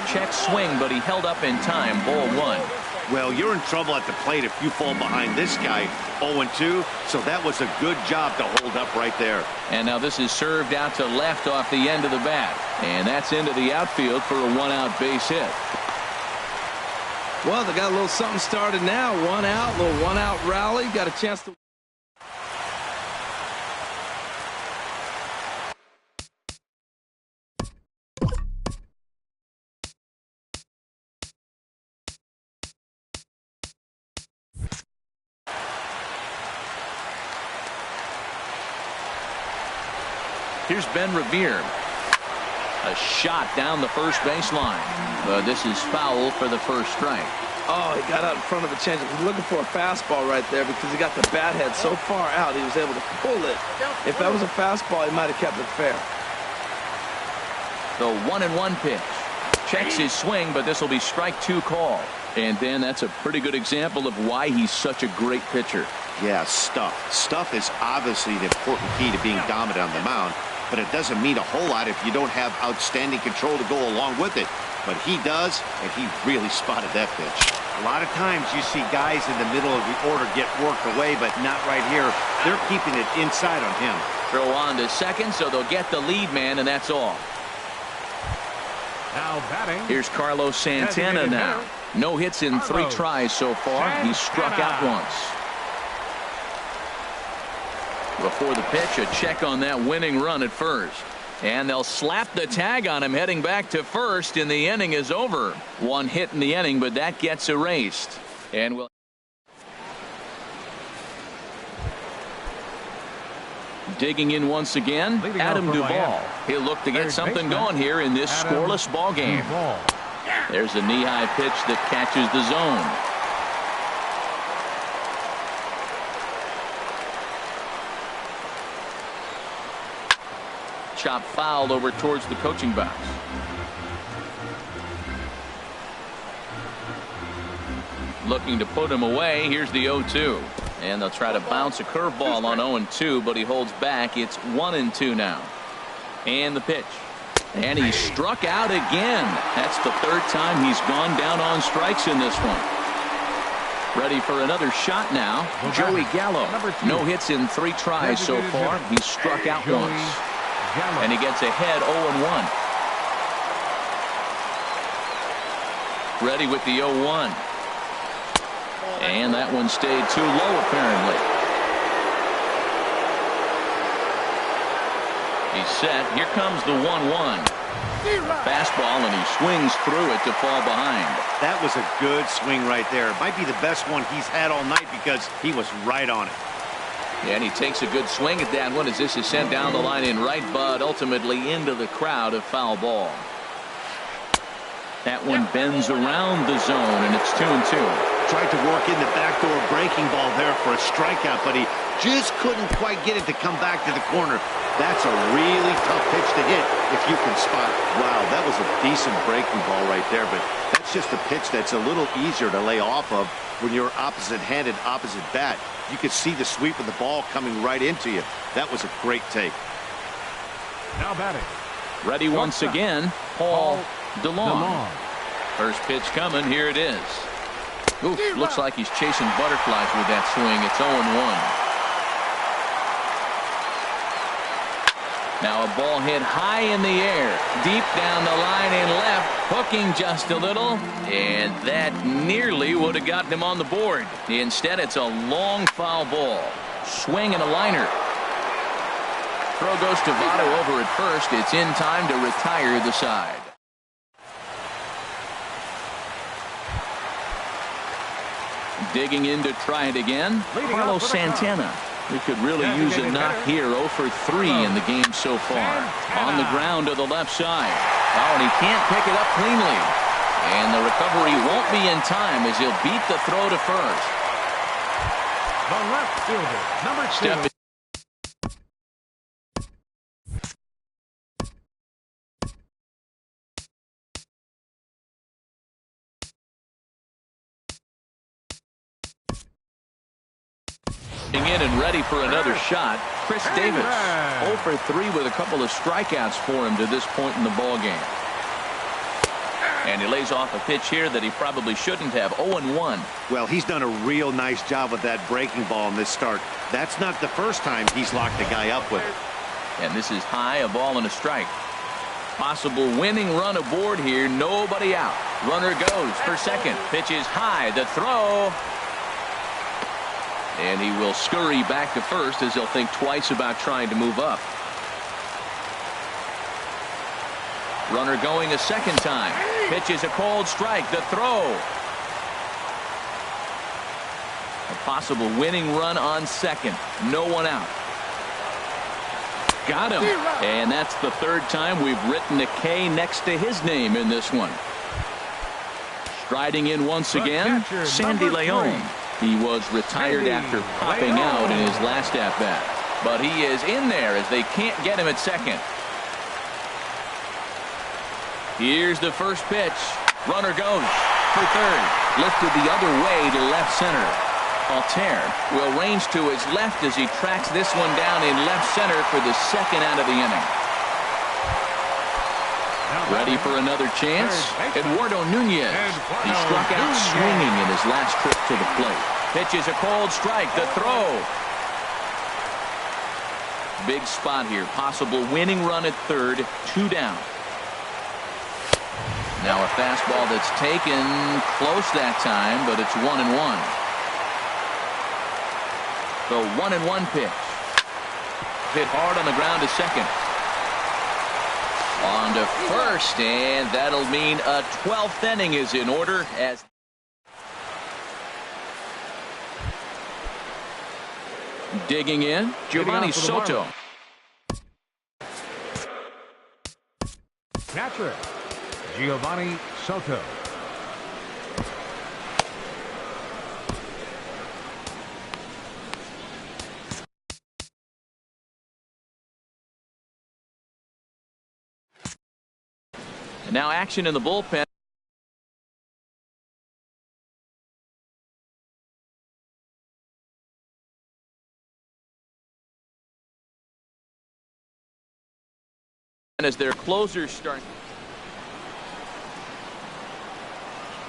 Check swing, but he held up in time. Ball 1. Well, you're in trouble at the plate if you fall behind this guy. 0-2, so that was a good job to hold up right there. And now this is served out to left off the end of the bat. And that's into the outfield for a 1-out base hit. Well, they got a little something started now. 1 out, little 1-out rally. Got a chance to. Here's Ben Revere. A shot down the first baseline. This is foul for the first strike. Oh, he got out in front of the changeup. He's looking for a fastball right there because he got the bat head so far out he was able to pull it. If that was a fastball, he might have kept it fair. The 1-1 pitch. Checks his swing, but this will be strike 2 call. And then that's a pretty good example of why he's such a great pitcher. Yeah, stuff. Stuff is obviously the important key to being dominant on the mound, but it doesn't mean a whole lot if you don't have outstanding control to go along with it. But he does, and he really spotted that pitch. A lot of times you see guys in the middle of the order get worked away, but not right here. They're keeping it inside on him. Throw on to second, so they'll get the lead man, and that's all. Now batting. Here's Carlos Santana now. No hits in 3 tries so far. He's struck out once. Before the pitch, a check on that winning run at first. And they'll slap the tag on him heading back to first, and the inning is over. 1 hit in the inning, but that gets erased. And we'll digging in once again, Adam Duvall. He'll look to get something going here in this scoreless ball game. There's a knee-high pitch that catches the zone. Chop fouled over towards the coaching box. Looking to put him away. Here's the 0-2. And they'll try to bounce a curveball on 0-2, but he holds back. It's 1-2 now. And the pitch. And he struck out again. That's the 3rd time he's gone down on strikes in this one. Ready for another shot now. Joey Gallo. No hits in 3 tries so far. He's struck out once. And he gets ahead 0-1. Ready with the 0-1. And that one stayed too low apparently. He's set. Here comes the 1-1. Fastball, and he swings through it to fall behind. That was a good swing right there. It might be the best one he's had all night because he was right on it. And he takes a good swing at that one as this is sent down the line in right, but ultimately into the crowd, a foul ball. That one bends around the zone, and it's 2-2. Tried to work in the backdoor breaking ball there for a strikeout, but he just couldn't quite get it to come back to the corner. That's a really tough pitch to hit if you can spot it. Wow, that was a decent breaking ball right there, but that's just a pitch that's a little easier to lay off of when you're opposite-handed, opposite bat. You could see the sweep of the ball coming right into you. That was a great take. Now batting. Ready once again, Paul DeLong. First pitch coming. Here it is. Oof, looks like he's chasing butterflies with that swing. It's 0-1. Now a ball hit high in the air, deep down the line in left, hooking just a little, and that nearly would have gotten him on the board. Instead, it's a long foul ball. Swing and a liner. Throw goes to Votto over at first. It's in time to retire the side. Digging in to try it again, Carlos Santana. We could really use a knock here. 0 for 3 in the game so far. On the ground to the left side. Oh, and he can't pick it up cleanly. And the recovery won't be in time as he'll beat the throw to first. The left fielder, number 2. In and ready for another shot, Chris Davis. 0 for 3 with a couple of strikeouts for him to this point in the ball game. And he lays off a pitch here that he probably shouldn't have. 0-1. Well, he's done a real nice job with that breaking ball in this start. That's not the first time he's locked a guy up with it. And this is high, a ball and a strike. Possible winning run aboard here. Nobody out. Runner goes for second. Pitch is high. The throw. And he will scurry back to first as he'll think twice about trying to move up. Runner going a second time. Pitch is a cold strike. The throw. A possible winning run on second. No one out. Got him. And that's the 3rd time we've written a K next to his name in this one. Striding in once again, Sandy Leon. He was retired after popping out in his last at-bat. But he is in there as they can't get him at second. Here's the first pitch. Runner goes for third. Lifted the other way to left center. Altair will range to his left as he tracks this one down in left center for the second out of the inning. Ready for another chance? Eduardo Nunez. He struck out swinging in his last trip to the plate. Pitch is a cold strike. The throw. Big spot here. Possible winning run at third. 2 down. Now a fastball that's taken close that time, but it's 1-1. The 1-1 pitch. Hit hard on the ground to second. On to first, and that'll mean a 12th inning is in order as digging in, Giovanni Soto. Catcher, Giovanni Soto. And now action in the bullpen. As their closers start.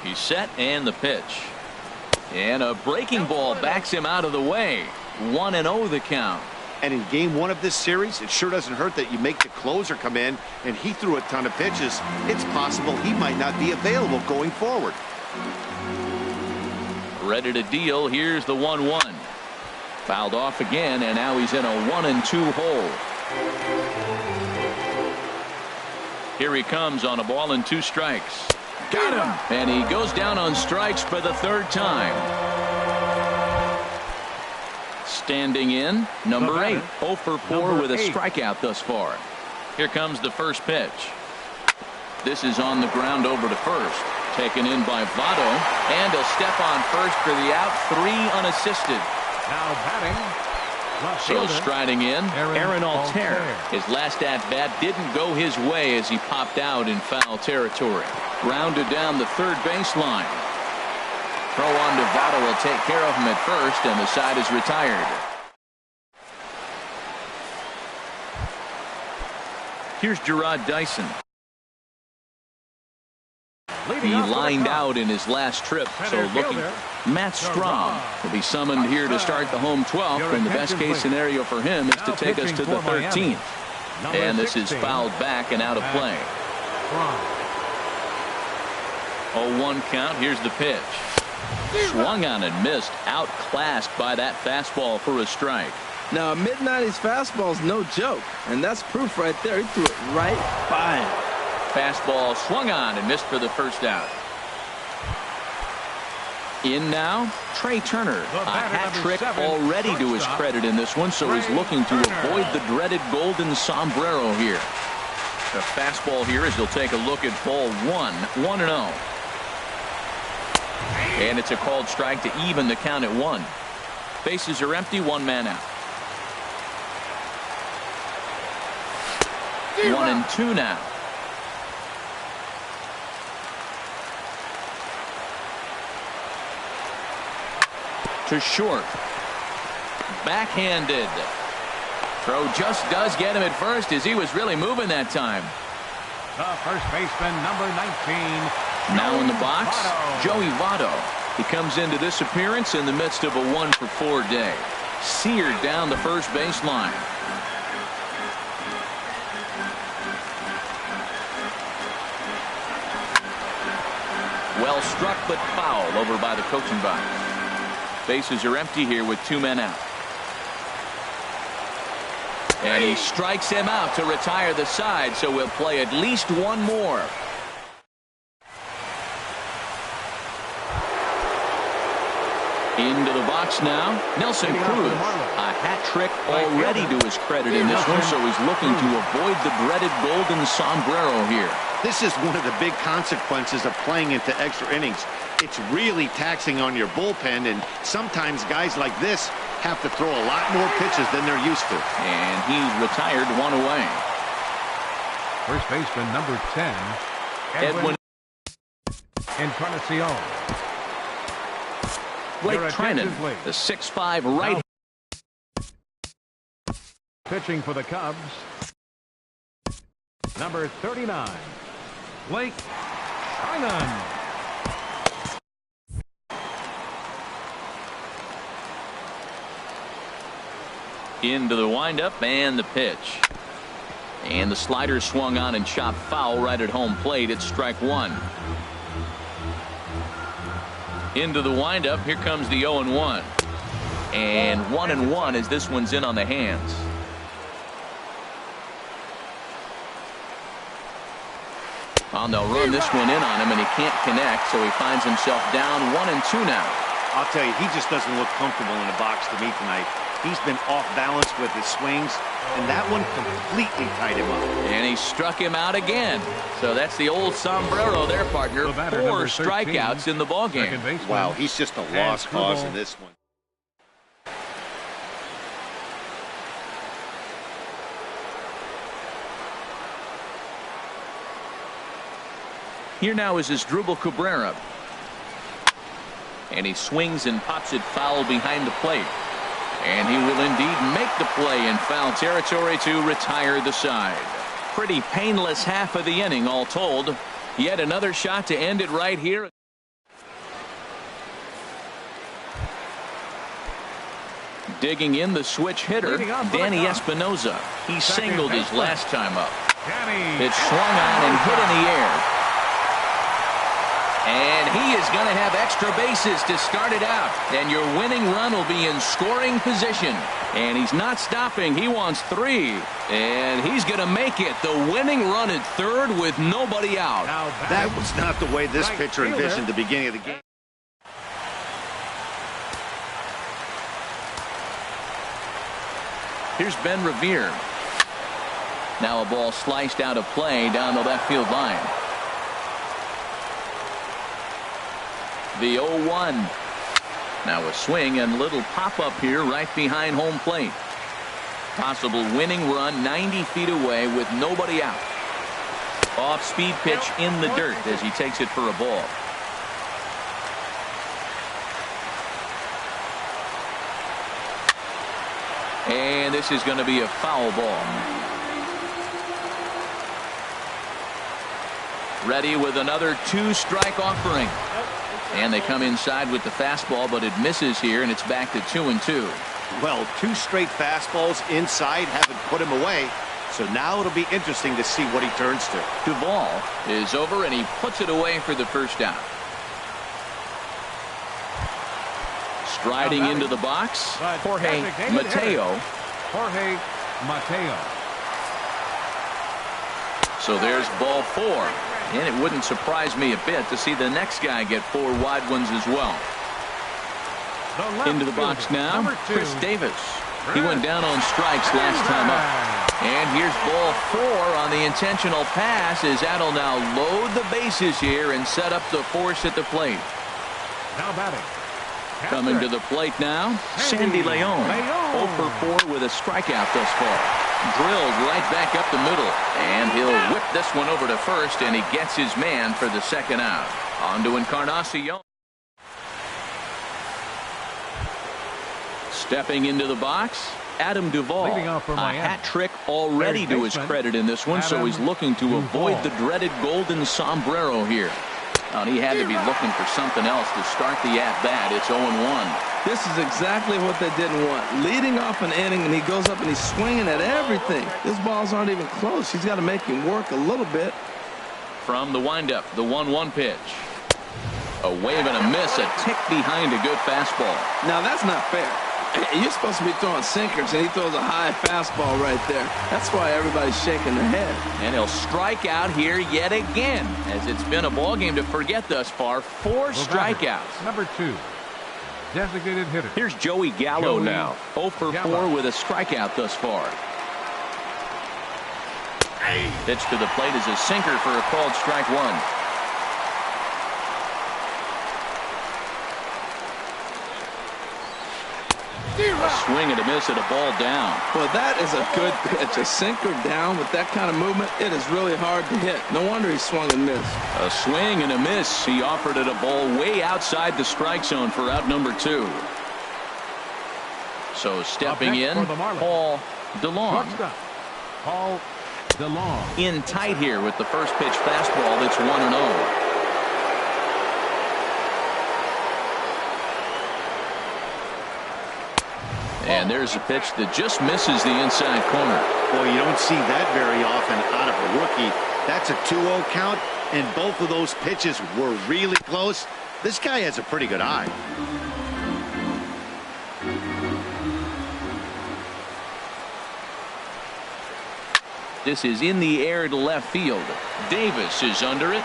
He's set, and the pitch. And a breaking ball backs him out of the way. 1-0 the count. And in game one of this series, it sure doesn't hurt that you make the closer come in, and he threw a ton of pitches. It's possible he might not be available going forward. Ready to deal. Here's the 1-1. Fouled off again, and now he's in a 1-2 hole. Here he comes on a ball and 2 strikes. Got him! And he goes down on strikes for the 3rd time. Standing in, number 8, 0 for 4 with a strikeout thus far. Here comes the first pitch. This is on the ground over to first. Taken in by Votto, and he'll step on first for the out, 3 unassisted. Now batting. Still striding in, Aaron Altair. His last at-bat didn't go his way as he popped out in foul territory. Grounded down the 3rd baseline. Throw on to Votto will take care of him at first, and the side is retired. Here's Gerard Dyson. He lined out in his last trip, so looking. Matt Strom will be summoned here to start the home 12th, and the best case scenario for him is to take us to the 13th. And this is fouled back and out of play. 0-1 count. Here's the pitch. Swung on and missed. Outclassed by that fastball for a strike. Now, a mid-90s fastball is no joke, and that's proof right there. He threw it right by him. Fastball swung on and missed for the first out. In now, Trey Turner. A hat trick already to his credit in this one, so he's looking to avoid the dreaded golden sombrero here. The fastball here as he'll take a look at ball 1, 1-0. And it's a called strike to even the count at 1. Bases are empty, 1 man out. 1-2 now. To short. Backhanded. Throw just does get him at first as he was really moving that time. The first baseman, number 19. Now in the box, Joey Votto. He comes into this appearance in the midst of a 1 for 4 day. Seared down the first baseline. Well struck but foul over by the coaching box. Bases are empty here with 2 men out. And he strikes him out to retire the side, so we'll play at least 1 more. Into the box now, Nelson Cruz. A hat trick already to his credit in this one, so he's looking to avoid the dreaded golden sombrero here. This is one of the big consequences of playing into extra innings. It's really taxing on your bullpen, and sometimes guys like this have to throw a lot more pitches than they're used to. And he's retired 1 away. First baseman number 10, Edwin Encarnacion. Blake Treinen, the 6'5" right. Pitching for the Cubs, number 39, Blake Treinen. Into the windup and the pitch. And the slider swung on and chopped foul right at home plate. It's strike one. Into the windup. Here comes the 0-1. And 1-1 as this one's in on the hands. Well, they'll run this one in on him, and he can't connect, so he finds himself down 1-2 now. I'll tell you, he just doesn't look comfortable in the box to me tonight. He's been off balance with his swings, and that one completely tied him up. And he struck him out again. So that's the old sombrero there, partner. The batter, 4 number 13, strikeouts in the ballgame. Wow, he's just a lost cause in this one. Here now is Asdrubal Cabrera. And he swings and pops it foul behind the plate. And he will indeed make the play in foul territory to retire the side. Pretty painless half of the inning all told. Yet another shot to end it right here. Digging in the switch hitter, Danny Espinoza. He singled his last time up. It's swung on and hit in the air. And he is going to have extra bases to start it out. And your winning run will be in scoring position. And he's not stopping. He wants 3. And he's going to make it. The winning run at third with nobody out. That was not the way this pitcher envisioned the beginning of the game. Here's Ben Revere. Now a ball sliced out of play down the left field line. The 0-1. Now a swing and little pop-up here right behind home plate. Possible winning run 90 feet away with nobody out. Off-speed pitch in the dirt as he takes it for a ball. And this is going to be a foul ball. Ready with another 2-strike offering. And they come inside with the fastball, but it misses here, and it's back to 2-2. Well, 2 straight fastballs inside haven't put him away. So now it'll be interesting to see what he turns to. Duvall is over, and he puts it away for the first out. Striding into the box, Jorge Mateo. So there's ball 4. And it wouldn't surprise me a bit to see the next guy get 4 wide ones as well. Into the box now, Chris Davis. He went down on strikes last time up. And here's ball 4 on the intentional pass as that'll now load the bases here and set up the force at the plate. Now batting. Coming to the plate now, Sandy Leon. 0 for 4 with a strikeout thus far. Drilled right back up the middle. And he'll whip this one over to first, and he gets his man for the second out. On to Encarnacion. Stepping into the box, Adam Duvall. A hat trick already to his credit in this one, so he's looking to avoid the dreaded golden sombrero here. And he had to be looking for something else to start the at-bat. It's 0-1. This is exactly what they didn't want. Leading off an inning, and he goes up and he's swinging at everything. His balls aren't even close. He's got to make him work a little bit. From the windup, the 1-1 pitch. A wave and a miss, a tick behind a good fastball. Now, that's not fair. You're supposed to be throwing sinkers, and he throws a high fastball right there. That's why everybody's shaking their head. And he'll strike out here yet again, as it's been a ball game to forget thus far. 4 strikeouts. Number 2, designated hitter. Here's Joey Gallo now. 0 for 4 with a strikeout thus far. Pitch to the plate is a sinker for a called strike 1. A swing and a miss and a ball down. Well, that is a good pitch. A sinker down with that kind of movement, it is really hard to hit. No wonder he swung and missed. A swing and a miss. He offered it a ball way outside the strike zone for out number 2. So stepping in, Paul DeLong. Paul DeLong. In tight here with the first pitch fastball that's 1-0. And there's a pitch that just misses the inside corner. Boy, you don't see that very often out of a rookie. That's a 2-0 count, and both of those pitches were really close. This guy has a pretty good eye. This is in the air to left field. Davis is under it,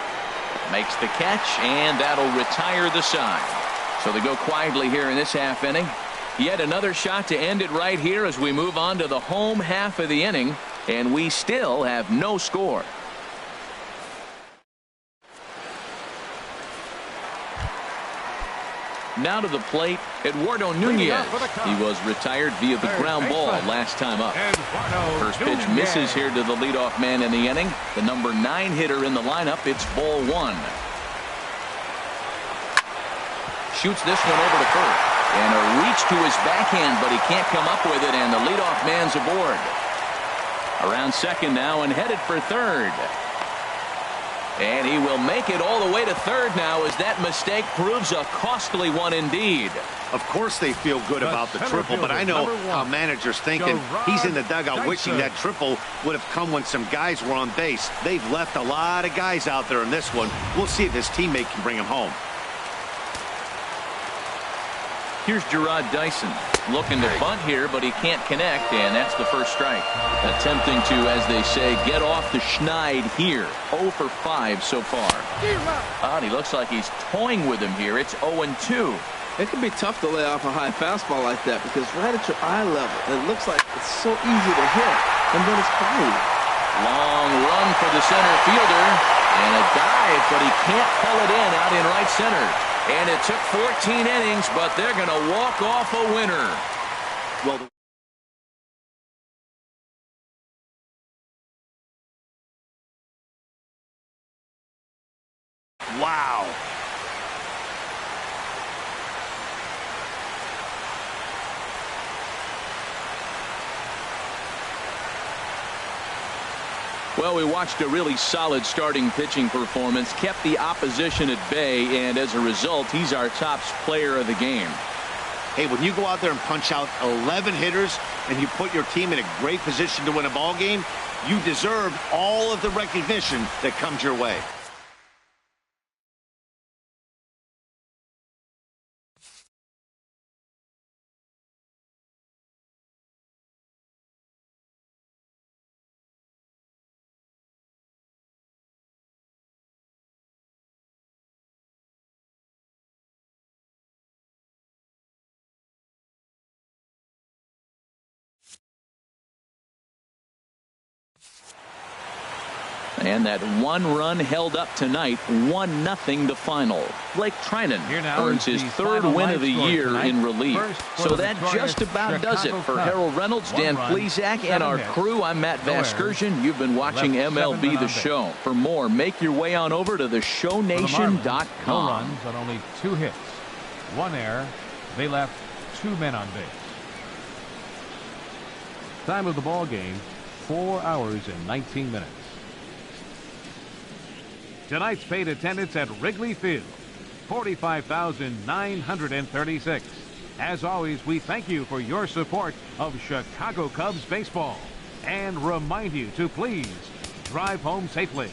makes the catch, and that'll retire the side. So they go quietly here in this half inning. Yet another shot to end it right here as we move on to the home half of the inning, and we still have no score. Now to the plate, Eduardo Nunez. He was retired via the ground ball last time up. First pitch misses here to the leadoff man in the inning. The number 9 hitter in the lineup. It's ball 1. Shoots this one over to first. And a reach to his backhand, but he can't come up with it, and the leadoff man's aboard. Around second now and headed for third. And he will make it all the way to third now as that mistake proves a costly one indeed. Of course they feel good about the triple, but I know how managers thinking. He's in the dugout wishing that triple would have come when some guys were on base. They've left a lot of guys out there in this one. We'll see if his teammate can bring him home. Here's Gerard Dyson looking to bunt here, but he can't connect, and that's the first strike. Attempting to, as they say, get off the schneid here. 0 for 5 so far. And he looks like he's toying with him here. It's 0-2. It can be tough to lay off a high fastball like that because right at your eye level, it looks like it's so easy to hit, and then it's buried. Long run for the center fielder, and a dive, but he can't pull it in out in right center. And it took 14 innings, but they're going to walk off a winner. Well, wow. Well, we watched a really solid starting pitching performance, kept the opposition at bay, and as a result, he's our top player of the game. Hey, when you go out there and punch out 11 hitters and you put your team in a great position to win a ball game, you deserve all of the recognition that comes your way. And that one run held up tonight, 1-0 the final. Blake Trinan earns his third win of the year in relief. So that just about does it for Harold Reynolds, Dan Plesac, and our crew. I'm Matt Vasgersian. You've been watching MLB The Show. For more, make your way on over to theshownation.com. No runs on only 2 hits. 1 error. They left 2 men on base. Time of the ball game, 4 hours and 19 minutes. Tonight's paid attendance at Wrigley Field, 45,936. As always, we thank you for your support of Chicago Cubs baseball and remind you to please drive home safely.